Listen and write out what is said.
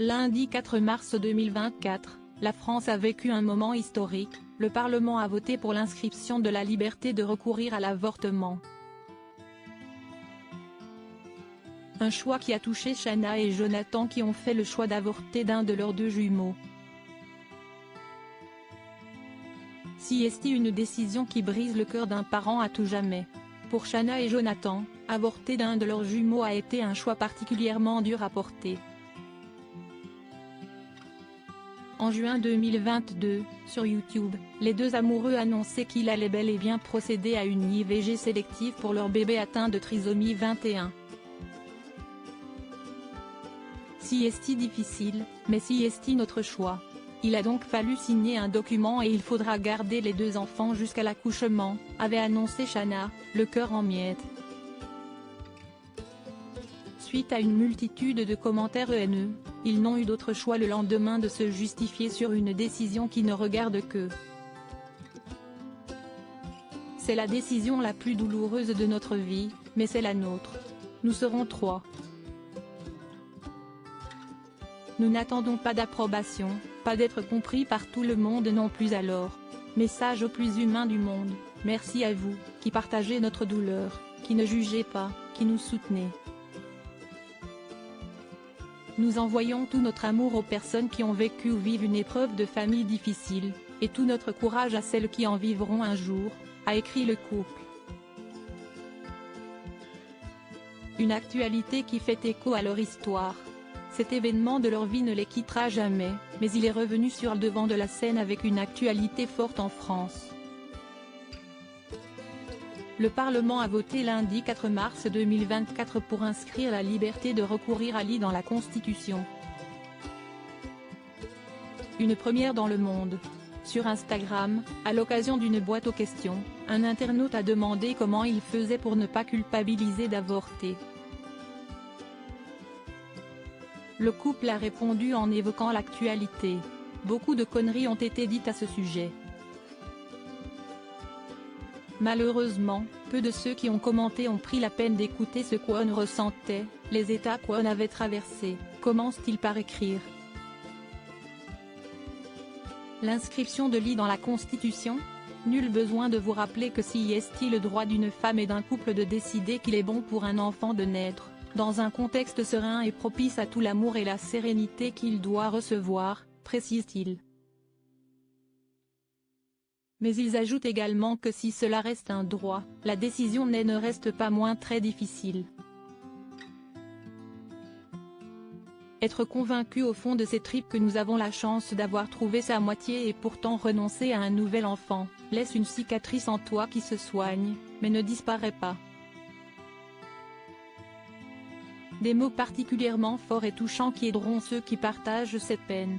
Lundi 4 mars 2024, la France a vécu un moment historique, le Parlement a voté pour l'inscription de la liberté de recourir à l'avortement. Un choix qui a touché Shanna et Jonathan qui ont fait le choix d'avorter d'un de leurs deux jumeaux. Si est une décision qui brise le cœur d'un parent à tout jamais. Pour Shanna et Jonathan, avorter d'un de leurs jumeaux a été un choix particulièrement dur à porter. En juin 2022, sur YouTube, les deux amoureux annonçaient qu'ils allaient bel et bien procéder à une IVG sélective pour leur bébé atteint de trisomie 21. Si est difficile, mais si est notre choix. Il a donc fallu signer un document et il faudra garder les deux enfants jusqu'à l'accouchement, avait annoncé Shanna, le cœur en miettes. Suite à une multitude de commentaires haineux, ils n'ont eu d'autre choix le lendemain de se justifier sur une décision qui ne regarde qu'eux. C'est la décision la plus douloureuse de notre vie, mais c'est la nôtre. Nous serons 3. Nous n'attendons pas d'approbation, pas d'être compris par tout le monde non plus alors. Message aux plus humains du monde, merci à vous, qui partagez notre douleur, qui ne jugez pas, qui nous soutenez. Nous envoyons tout notre amour aux personnes qui ont vécu ou vivent une épreuve de famille difficile, et tout notre courage à celles qui en vivront un jour, a écrit le couple. Une actualité qui fait écho à leur histoire. Cet événement de leur vie ne les quittera jamais, mais il est revenu sur le devant de la scène avec une actualité forte en France. Le Parlement a voté lundi 4 mars 2024 pour inscrire la liberté de recourir à l'IVG dans la Constitution. Une première dans le monde. Sur Instagram, à l'occasion d'une boîte aux questions, un internaute a demandé comment il faisait pour ne pas culpabiliser d'avorter. Le couple a répondu en évoquant l'actualité. Beaucoup de conneries ont été dites à ce sujet. Malheureusement, peu de ceux qui ont commenté ont pris la peine d'écouter ce qu'on ressentait, les étapes qu'on avait traversées, commence-t-il par écrire. L'inscription de l'IVG dans la Constitution ? Nul besoin de vous rappeler que si est le droit d'une femme et d'un couple de décider qu'il est bon pour un enfant de naître, dans un contexte serein et propice à tout l'amour et la sérénité qu'il doit recevoir, précise-t-il. Mais ils ajoutent également que si cela reste un droit, la décision ne reste pas moins très difficile. Être convaincu au fond de ses tripes que nous avons la chance d'avoir trouvé sa moitié et pourtant renoncer à un nouvel enfant, laisse une cicatrice en toi qui se soigne, mais ne disparaît pas. Des mots particulièrement forts et touchants qui aideront ceux qui partagent cette peine.